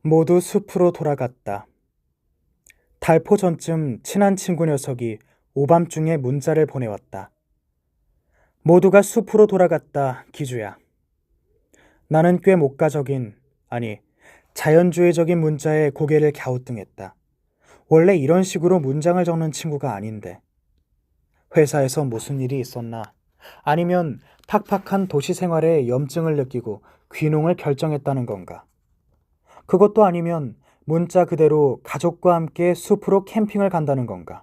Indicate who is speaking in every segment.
Speaker 1: 모두 숲으로 돌아갔다. 달포 전쯤 친한 친구 녀석이 오밤중에 문자를 보내왔다. 모두가 숲으로 돌아갔다, 기주야. 나는 꽤 목가적인, 아니, 자연주의적인 문자에 고개를 갸우뚱했다. 원래 이런 식으로 문장을 적는 친구가 아닌데. 회사에서 무슨 일이 있었나? 아니면 팍팍한 도시 생활에 염증을 느끼고 귀농을 결정했다는 건가? 그것도 아니면 문자 그대로 가족과 함께 숲으로 캠핑을 간다는 건가?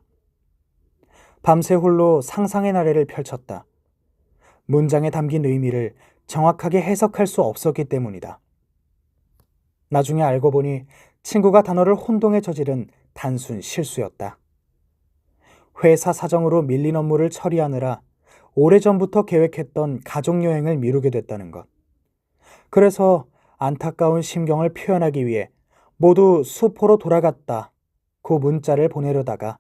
Speaker 1: 밤새 홀로 상상의 나래를 펼쳤다. 문장에 담긴 의미를 정확하게 해석할 수 없었기 때문이다. 나중에 알고 보니 친구가 단어를 혼동해 저지른 단순 실수였다. 회사 사정으로 밀린 업무를 처리하느라 오래전부터 계획했던 가족여행을 미루게 됐다는 것. 그래서 안타까운 심경을 표현하기 위해 모두 숲으로 돌아갔다고 문자를 보내려다가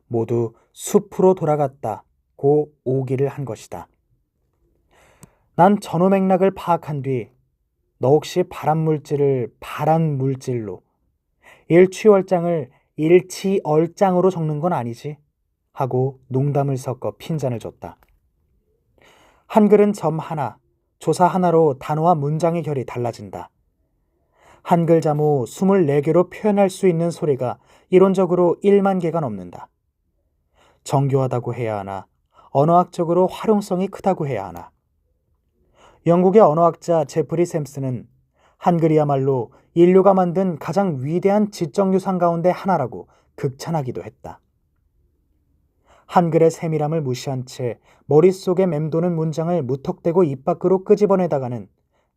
Speaker 1: 모두 숲으로 돌아갔다고 오기를 한 것이다. 난 전후 맥락을 파악한 뒤 너 혹시 발암물질을 발암물질로 일취월장을 일치얼장으로 적는 건 아니지? 하고 농담을 섞어 핀잔을 줬다. 한글은 점 하나, 조사 하나로 단어와 문장의 결이 달라진다. 한글 자모 24개로 표현할 수 있는 소리가 이론적으로 1만 개가 넘는다. 정교하다고 해야 하나, 언어학적으로 활용성이 크다고 해야 하나. 영국의 언어학자 제프리 샘스는 한글이야말로 인류가 만든 가장 위대한 지적유산 가운데 하나라고 극찬하기도 했다. 한글의 세밀함을 무시한 채 머릿속에 맴도는 문장을 무턱대고 입 밖으로 끄집어내다가는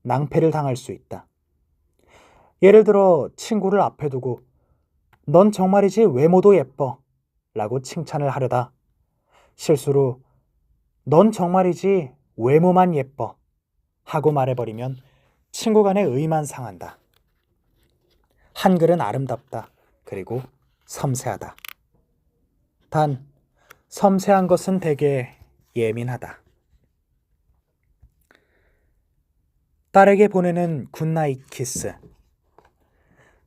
Speaker 1: 낭패를 당할 수 있다. 예를 들어 친구를 앞에 두고 넌 정말이지 외모도 예뻐 라고 칭찬을 하려다 실수로 넌 정말이지 외모만 예뻐 하고 말해버리면 친구 간의 의만 상한다. 한글은 아름답다. 그리고 섬세하다. 단 섬세한 것은 되게 예민하다. 딸에게 보내는 굿나잇 키스.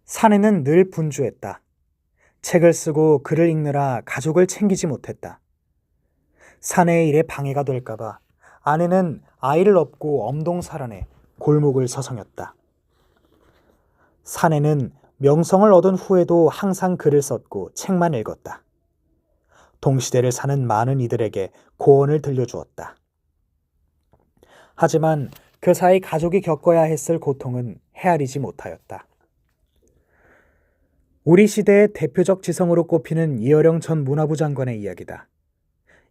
Speaker 1: 사내는 늘 분주했다. 책을 쓰고 글을 읽느라 가족을 챙기지 못했다. 사내의 일에 방해가 될까봐 아내는 아이를 업고 엄동살안해 골목을 서성였다. 사내는 명성을 얻은 후에도 항상 글을 썼고 책만 읽었다. 동시대를 사는 많은 이들에게 고언을 들려주었다. 하지만 그 사이 가족이 겪어야 했을 고통은 헤아리지 못하였다. 우리 시대의 대표적 지성으로 꼽히는 이어령 전 문화부 장관의 이야기다.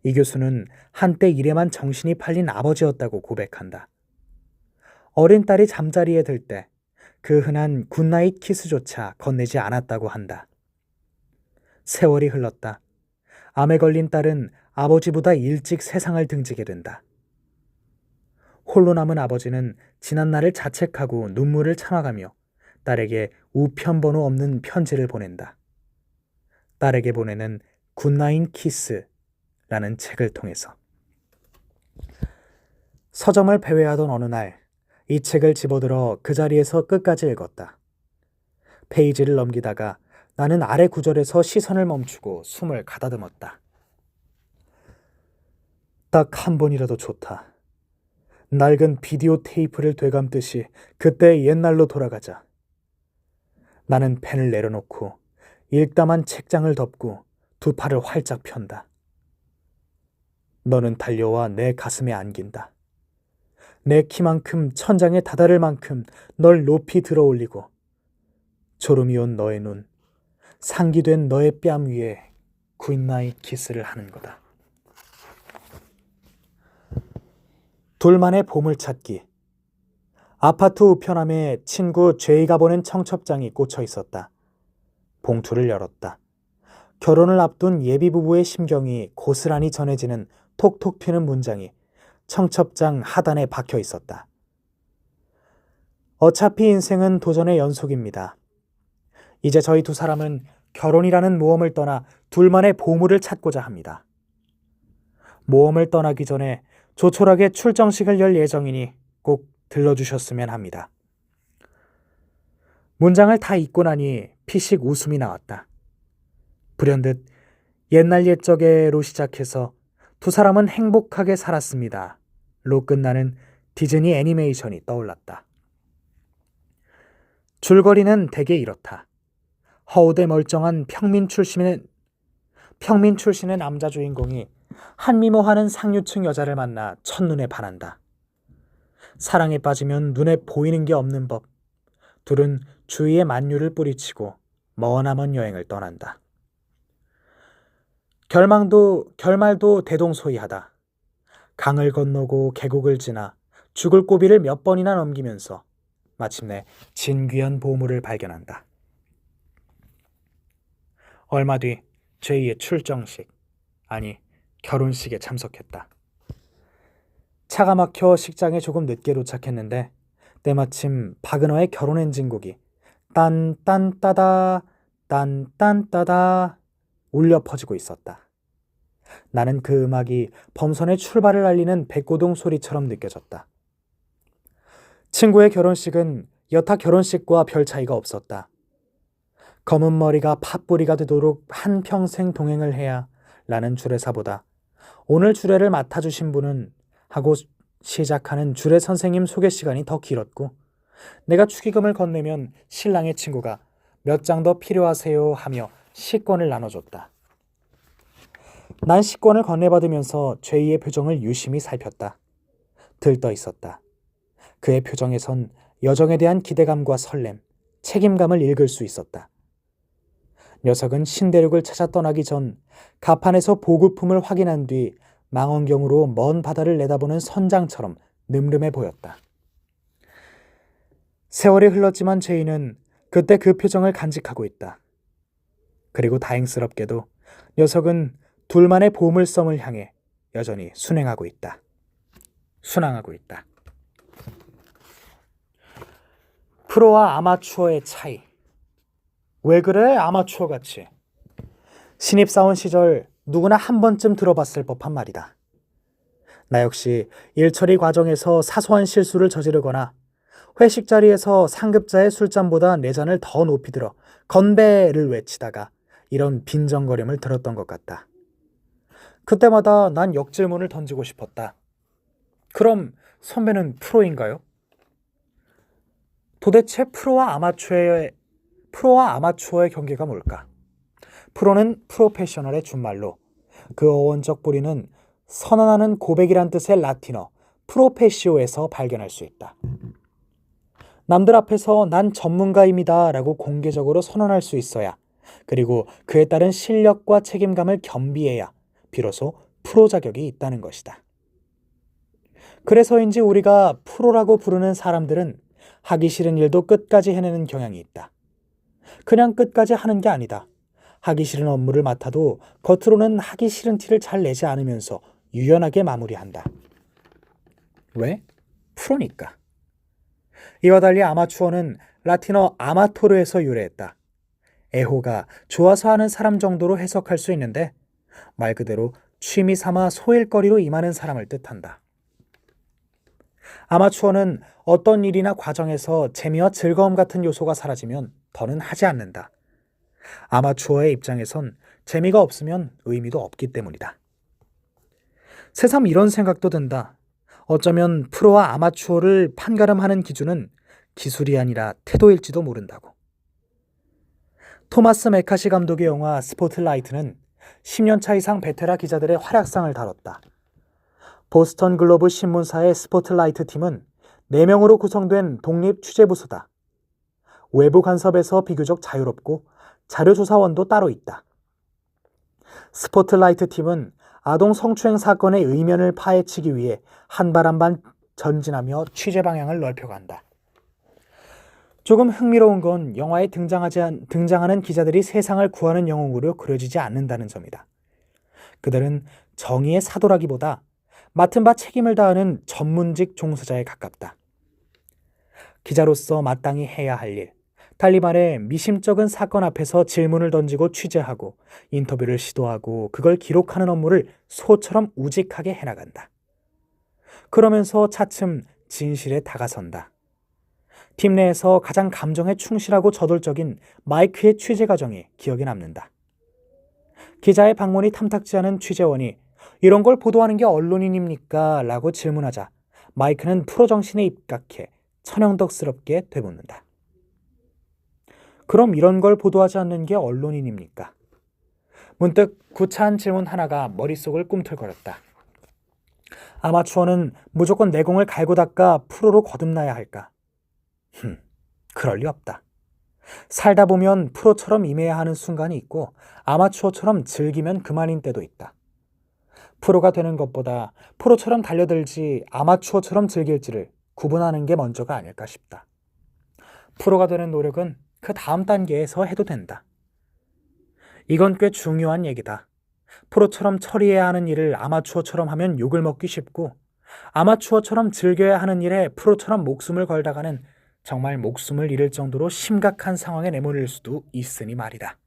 Speaker 1: 이 교수는 한때 일에만 정신이 팔린 아버지였다고 고백한다. 어린 딸이 잠자리에 들 때 그 흔한 굿나잇 키스조차 건네지 않았다고 한다. 세월이 흘렀다. 암에 걸린 딸은 아버지보다 일찍 세상을 등지게 된다. 홀로 남은 아버지는 지난날을 자책하고 눈물을 참아가며 딸에게 우편번호 없는 편지를 보낸다. 딸에게 보내는 굿나잇 키스라는 책을 통해서. 서점을 배회하던 어느 날 이 책을 집어들어 그 자리에서 끝까지 읽었다. 페이지를 넘기다가 나는 아래 구절에서 시선을 멈추고 숨을 가다듬었다. 딱 한 번이라도 좋다. 낡은 비디오 테이프를 되감듯이 그때 옛날로 돌아가자. 나는 펜을 내려놓고 읽다만 책장을 덮고 두 팔을 활짝 편다. 너는 달려와 내 가슴에 안긴다. 내 키만큼 천장에 다다를 만큼 널 높이 들어올리고 졸음이 온 너의 눈, 상기된 너의 뺨 위에 굿나잇 키스를 하는 거다. 둘만의 보물찾기. 아파트 우편함에 친구 제이가 보낸 청첩장이 꽂혀 있었다. 봉투를 열었다. 결혼을 앞둔 예비부부의 심경이 고스란히 전해지는 톡톡 튀는 문장이 청첩장 하단에 박혀 있었다. 어차피 인생은 도전의 연속입니다. 이제 저희 두 사람은 결혼이라는 모험을 떠나 둘만의 보물을 찾고자 합니다. 모험을 떠나기 전에 조촐하게 출정식을 열 예정이니 꼭 들러주셨으면 합니다. 문장을 다 읽고 나니 피식 웃음이 나왔다. 불현듯 옛날 옛적에로 시작해서 두 사람은 행복하게 살았습니다. 로 끝나는 디즈니 애니메이션이 떠올랐다. 줄거리는 대개 이렇다. 허우대 멀쩡한 평민 출신의 남자 주인공이 한미모하는 상류층 여자를 만나 첫눈에 반한다. 사랑에 빠지면 눈에 보이는 게 없는 법. 둘은 주위에 만류를 뿌리치고 머나먼 여행을 떠난다. 결말도 대동소이하다. 강을 건너고 계곡을 지나 죽을 고비를 몇 번이나 넘기면서 마침내 진귀한 보물을 발견한다. 얼마 뒤 제이의 출정식, 아니 결혼식에 참석했다. 차가 막혀 식장에 조금 늦게 도착했는데 때마침 박은호의 결혼 엔진곡이 딴딴따다 딴딴따다 울려 퍼지고 있었다. 나는 그 음악이 범선의 출발을 알리는 백고동 소리처럼 느껴졌다. 친구의 결혼식은 여타 결혼식과 별 차이가 없었다. 검은 머리가 팥뿌리가 되도록 한평생 동행을 해야 라는 주례사보다 오늘 주례를 맡아주신 분은 하고 시작하는 주례 선생님 소개 시간이 더 길었고, 내가 축의금을 건네면 신랑의 친구가 몇 장 더 필요하세요 하며 식권을 나눠줬다. 난 식권을 건네받으면서 죄이의 표정을 유심히 살폈다. 들떠 있었다. 그의 표정에선 여정에 대한 기대감과 설렘, 책임감을 읽을 수 있었다. 녀석은 신대륙을 찾아 떠나기 전 가판에서 보급품을 확인한 뒤 망원경으로 먼 바다를 내다보는 선장처럼 늠름해 보였다. 세월이 흘렀지만 제이는 그때 그 표정을 간직하고 있다. 그리고 다행스럽게도 녀석은 둘만의 보물섬을 향해 여전히 순항하고 있다. 프로와 아마추어의 차이. 왜 그래, 아마추어같이? 신입사원 시절 누구나 한 번쯤 들어봤을 법한 말이다. 나 역시 일처리 과정에서 사소한 실수를 저지르거나 회식 자리에서 상급자의 술잔보다 내 잔을 더 높이 들어 건배를 외치다가 이런 빈정거림을 들었던 것 같다. 그때마다 난 역질문을 던지고 싶었다. 그럼 선배는 프로인가요? 도대체 프로와 아마추어의 경계가 뭘까? 프로는 프로페셔널의 준말로, 그 어원적 뿌리는 선언하는 고백이란 뜻의 라틴어 프로페시오에서 발견할 수 있다. 남들 앞에서 난 전문가입니다 라고 공개적으로 선언할 수 있어야, 그리고 그에 따른 실력과 책임감을 겸비해야 비로소 프로 자격이 있다는 것이다. 그래서인지 우리가 프로라고 부르는 사람들은 하기 싫은 일도 끝까지 해내는 경향이 있다. 그냥 끝까지 하는 게 아니다. 하기 싫은 업무를 맡아도 겉으로는 하기 싫은 티를 잘 내지 않으면서 유연하게 마무리한다. 왜? 프로니까. 이와 달리 아마추어는 라틴어 아마토르에서 유래했다. 애호가 좋아서 하는 사람 정도로 해석할 수 있는데 말 그대로 취미 삼아 소일거리로 임하는 사람을 뜻한다. 아마추어는 어떤 일이나 과정에서 재미와 즐거움 같은 요소가 사라지면 더는 하지 않는다. 아마추어의 입장에선 재미가 없으면 의미도 없기 때문이다. 새삼 이런 생각도 든다. 어쩌면 프로와 아마추어를 판가름하는 기준은 기술이 아니라 태도일지도 모른다고. 토마스 메카시 감독의 영화 스포트라이트는 10년차 이상 베테랑 기자들의 활약상을 다뤘다. 보스턴 글로브 신문사의 스포트라이트 팀은 4명으로 구성된 독립 취재부서다. 외부 간섭에서 비교적 자유롭고 자료조사원도 따로 있다. 스포트라이트 팀은 아동 성추행 사건의 의면을 파헤치기 위해 한 발 한 발 전진하며 취재 방향을 넓혀간다. 조금 흥미로운 건 영화에 등장하는 기자들이 세상을 구하는 영웅으로 그려지지 않는다는 점이다. 그들은 정의의 사도라기보다 맡은 바 책임을 다하는 전문직 종사자에 가깝다. 기자로서 마땅히 해야 할 일, 달리 말해 미심쩍은 사건 앞에서 질문을 던지고 취재하고 인터뷰를 시도하고 그걸 기록하는 업무를 소처럼 우직하게 해나간다. 그러면서 차츰 진실에 다가선다. 팀 내에서 가장 감정에 충실하고 저돌적인 마이크의 취재 과정이 기억에 남는다. 기자의 방문이 탐탁지 않은 취재원이 이런 걸 보도하는 게 언론인입니까? 라고 질문하자 마이크는 프로 정신에 입각해 천연덕스럽게 되묻는다. 그럼 이런 걸 보도하지 않는 게 언론인입니까? 문득 구차한 질문 하나가 머릿속을 꿈틀거렸다. 아마추어는 무조건 내공을 갈고 닦아 프로로 거듭나야 할까? 그럴 리 없다. 살다 보면 프로처럼 임해야 하는 순간이 있고 아마추어처럼 즐기면 그만인 때도 있다. 프로가 되는 것보다 프로처럼 달려들지 아마추어처럼 즐길지를 구분하는 게 먼저가 아닐까 싶다. 프로가 되는 노력은 그 다음 단계에서 해도 된다. 이건 꽤 중요한 얘기다. 프로처럼 처리해야 하는 일을 아마추어처럼 하면 욕을 먹기 쉽고 아마추어처럼 즐겨야 하는 일에 프로처럼 목숨을 걸다가는 정말 목숨을 잃을 정도로 심각한 상황에 내몰릴 수도 있으니 말이다.